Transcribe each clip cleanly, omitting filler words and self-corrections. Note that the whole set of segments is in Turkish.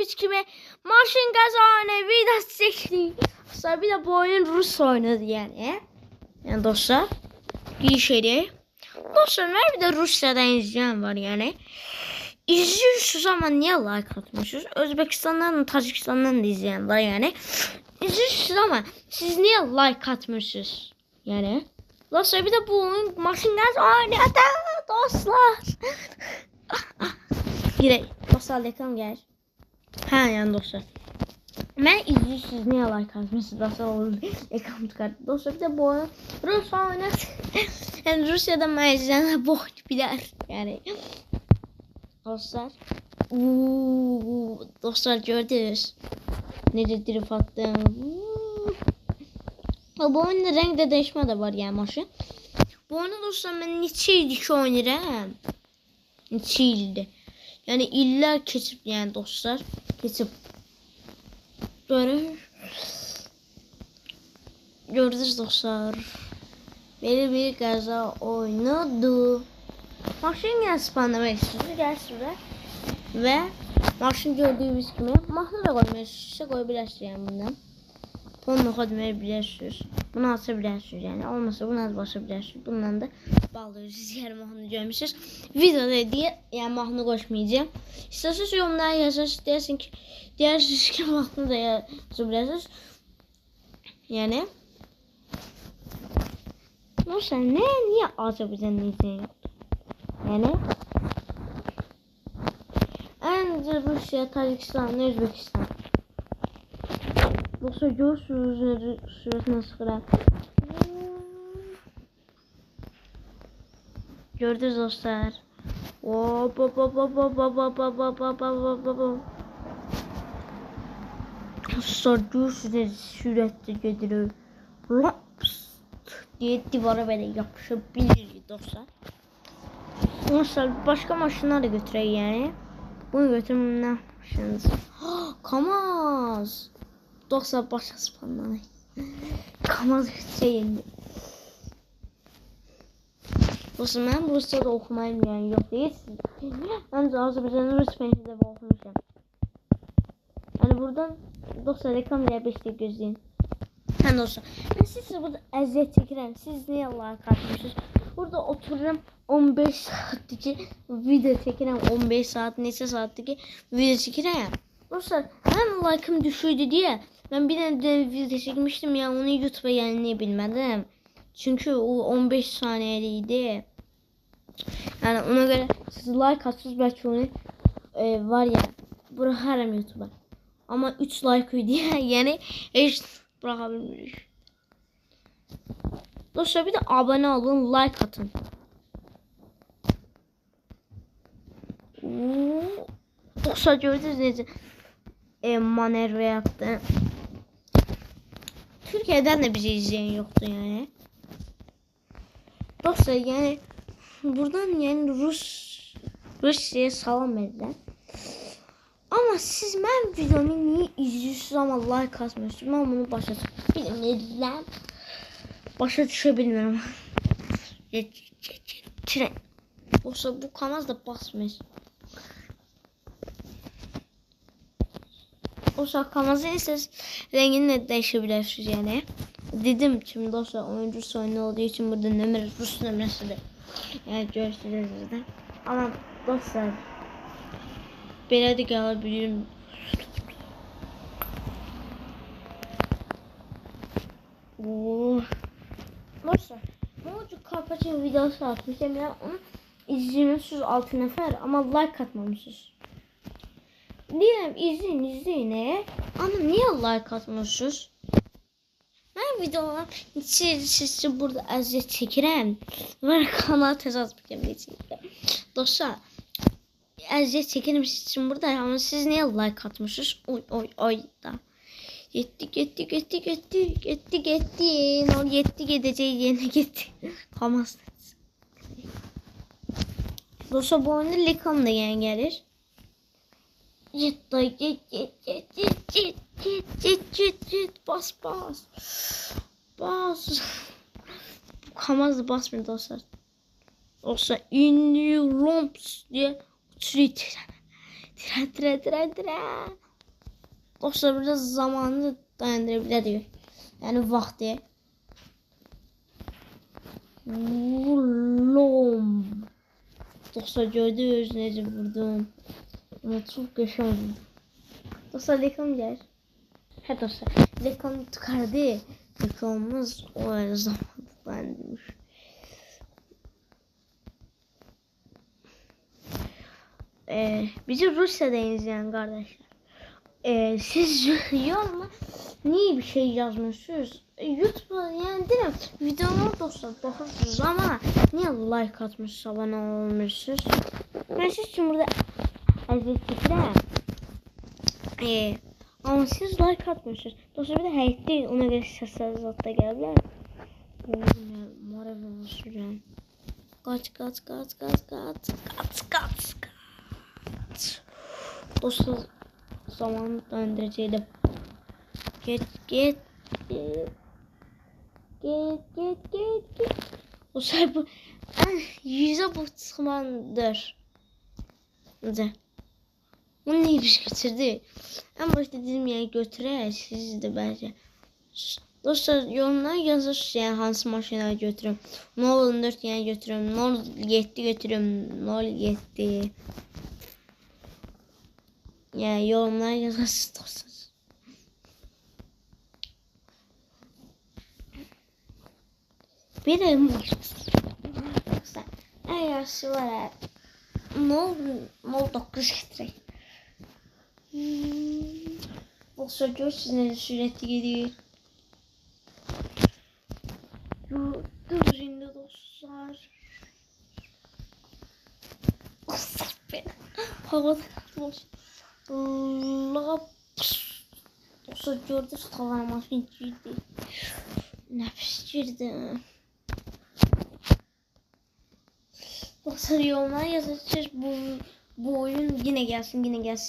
gördüğünüz gibi Maşın Gazanı videosu çektik. Sonra bir de bu oyun Rus oynadı yani. Yani dostlar. İyi şey değil. Dostlar ben bir de Rusya'dan izleyen var yani. İzliyorsunuz ama niye like atmışsınız? Özbekistan'dan, Tacikistan'dan da izleyen var yani. İzliyorsunuz ama siz niye like atmışsınız? Yani. Dostlar bir de bu oyun Maşın Gazanı dostlar. Girey. Dostlar reklam gel. Ha yani dostlar. Ben izliyorsunuz niye like atmışsınız dostlar olur. Reklam çıkarttı. Dostlar bir de bu oyun Rus oynadı. Yani Rusya'da meclislerine bu oyunu bilir. Yani. Dostlar. Dostlar gördünüz. Necə drift attım. Bu oyunda renk de değişme de var yani maşın. Bu oyunu dostlar ben neçə ildir ki oynayıram. Neçə ildir. Yani iller keçib yani dostlar. Keçib. Böyle. Gördünüz dostlar. Böyle bir qaza oynadı. Maşın gel spamlamak istiyorsunuz. Gel şuraya. Ve maşın gördüğünüz gibi mahnı da koymayı koyabilirsiniz yani bundan. Onu koyabilirsiniz. Bunu asabilirsiniz yani. Olmasa bunu az basabilirsiniz. Bundan da bağlıyoruz. Yani mahnı görmüşsünüz. Videoda diye yani mahnı koşmayacağım. İsterseniz yorumlara yazarsınız. Dersiniz ki mahnı da yazabilirsiniz. Yani. Nasıl niye Azerbaycan'da izleyen yoktu? Yani. Önce Rusya, Tacikistan, Özbekistan. Yoksa görürsünüz sürəsini sıxıram. Gördünüz dostlar. Hop hop hop hop hop hop hop hop hop hop hop hop hop. Dostlar görürsünüz sürətli gedir. Laps diye divara böyle yapışabilir dostlar. Dostlar başka maşınlar da götüreyim yani. Bunu götürmem ne maşınız? Kamaz. Dostlar başa spamlanay. Kamaz götüreyim. Dostlar ben Rusya'da okumayım yani yok değilsin. Ben de Azerbaycan'ın Rus pençede okumuşum. Yani buradan dostlar reklam diye 5 dakika gözleyin. Ha dostlar ben size burada əziyyət çəkirəm. Siz niye Allah'a kalkmışsınız? Burada otururum 15 saatlik video çəkirəm. 15 saat neçə saatlik video çəkirəm. Dostlar hem like'ım düşürdü diye ben bir tane video çekmiştim ya onu YouTube'a yayınlayabilmedim. Çünkü o 15 saniyeliydi. Yani ona göre siz like atsınız belki onu var ya bırakırım YouTube'a. Ama 3 like diye yani hiç bırakabilmiyoruz. Dostlar bir de abone olun, like atın. Dostlar gördünüz necə manerve yaptı. Türkiye'den de bizi izleyen yoktu yani. Dostlar yani buradan yani Rusya'ya salam verirler. Ama siz ben videomu niye izliyorsunuz ama like atmıyorsunuz? Ben bunu başa bilmirəm. Başa düşebilmirəm. Tren. Olsa bu kanal da basmıyor. Olsa kanalın ise rengini de değişebilirsiniz yani. Dedim şimdi dostlar oyuncu oyunu olduğu için burada nömrə Rus nömrəsidir. Yani görürsünüz zaten. Ama dostlar belə də gələ bilirim. Dostlar bu Karpaçın videosu atmışım ya onu izliyorsunuz 6 nefer ama like atmamışsınız. Diyelim izleyin ama niye like atmıyorsunuz? Ben videolar sizi burada əziyyət çəkirəm. Var kanal tezaz bilməyəcəm. Dostlar əziyyət çəkirəm siz için burada ama siz niye like atmışsınız? Oy da. Gitti. Nol yetti gideceği yerine gitti. Kamaz. Dostlar bu oyunda Likon da yani gelir. Git bas. Kamaz da basmıyor dostlar. Dostlar indi lumps diye uçuyor tren. Dostlar burada zamanını dayandıra diyor. Yani vakti. Vurlum. Dostlar gördünüz necə vurdum. Ama çok yaşamadım. Dostlar reklam gel. Hə dostlar reklam çıkardı. Reklamımız o zamanında dayandırmış. Bizi Rusya'da izleyen kardeşler. Siz yoruma niye bir şey yazmışsınız? YouTube'a yani dedim videomu dostlar bakırsınız ama niye like atmışsınız, abone olmuşsunuz? Ben siz için burada əzizliklə ama siz like atmışsınız. Dostlar bir de həyət değil, ona göre sesler zaten geldiler. Moral olmuşsun. Kaç. Dostlar zamanı döndüreceğim. Git. O şey bu yüze bu çıkmandır. Nece? Bunu ne bir şey getirdi? En başta dedim yani götürür siz de bence. Dostlar yorumlara yazırsınız yani hansı maşına götürüm. 014 yani götürüm. 07 götürüm. 07. Yani yorumlara yazarsınız dostlar. Benim dostlar. Eğer şu var 09 getireyim. Dostlar görürsünüz ne sürekli gidiyor. Dur şimdi dostlar. Dostlar beni. Havada kalmış. Dostlar gördünüz tavanıma girdi. Nefis girdi. Dostlar yorumlara yazarsınız bu oyun yine gelsin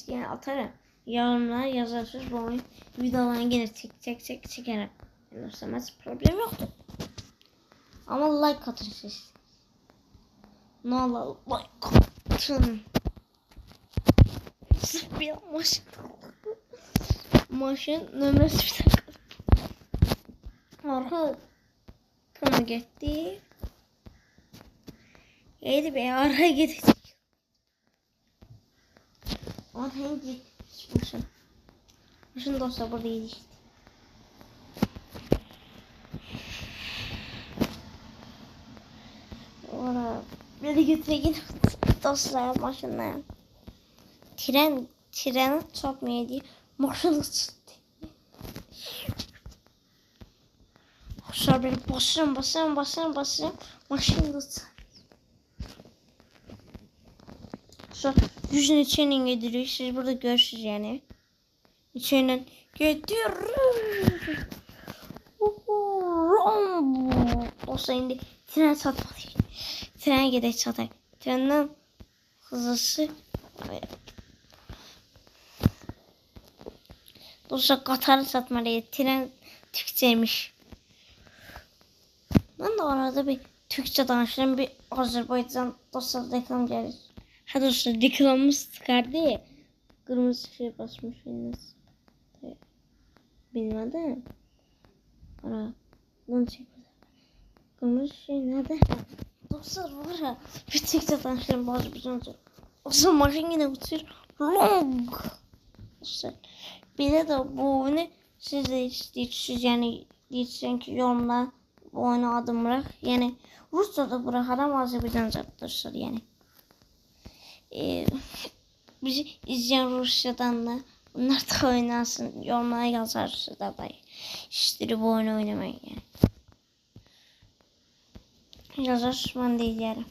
yani atarım. Yorumlara yazarsınız bu oyun videolarını yine çekerim. Yani problem yoktu. Ama like atın siz. Ne olur like atın. Sırf bir maşın. Maşın nömrəsi bir dakika. Arka kama gitti. Yedi be araya gidecek. Araya gidecek. Maşın dostlar burada yedi işte. Böyle götüreyim dostlar maşınla. Treni çarpmaya diye maşını çıktı. Dostlar böyle basırım maşını çıktı. Sonra yüzün içinden gidiyor. Siz burada görürsünüz yani. İçinden gidiyor. Dostlar şimdi tren çatmalıyım. Trene gidelim çatak. Trenden hızlısı. Dostlar Katar'ı satmalıydı. Tren Türkçeymiş. Ben de arada bir Türkçe danışırım. Bir Azerbaycan dostlar reklam gelir. Ha dostlar reklamımız çıkardı. Kırmızı şey basmışsınız. Bilmedim. Ara. Bunu çek. Kırmızı şey nerede? Dostlar var ya. Bir Türkçe danışırım bazı bir şey. O zaman maşın yine uçuyor. Long. Dostlar. Bir de bu oyunu siz de istəyirsiniz yani deyirsən ki yorumlar bu oyunu adım bırak yani Rusça'da bırakalım Azerbaycanca dostlar yani bizi izleyen Rusya'dan da bunlar da oynasın yorumlara yazarsınız da istedim bu oyunu oynamayı yani yazarsınız ben de izlerim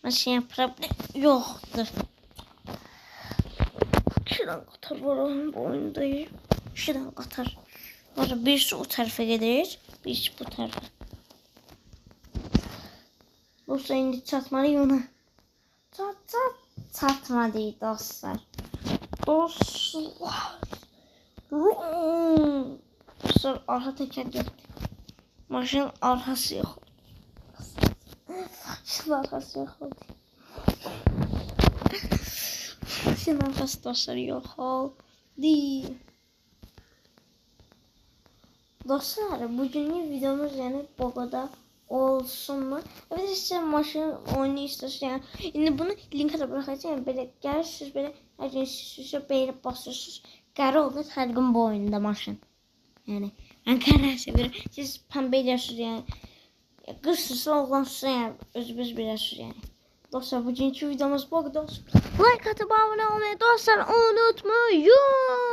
mesela problem yoktur. Şuradan Katar var bu oyundayım. Şuradan Katar. Var birisi o tarafa gidiyor. Birisi bu tarafa. Dostlar indi çatmalıyım ona. Çatmadı dostlar. Dostlar arka teker gitti. Maşın arkası yok. Maşın arkası yok oldu. Maşın arkası dostlar yok oldu. Dostlar, bugünkü videomuz yani bu kadar olsun mu? Evet, size maşın oyunu istiyorsunuz yani. Şimdi bunu linka bırakacağım. Böyle gelirsiniz, böyle her gün size beğenip basıyorsunuz. Qara olur her gün bu oyunda maşın. Yani ben qara seviyorum. Siz pembe ediyorsunuz yani. Qızsız oğlansız yani özünüz bilirsiniz yani. Dostlar, bugünkü videomuz bu kadar olsun. Like atıp abone olmayı dostlar unutmayın.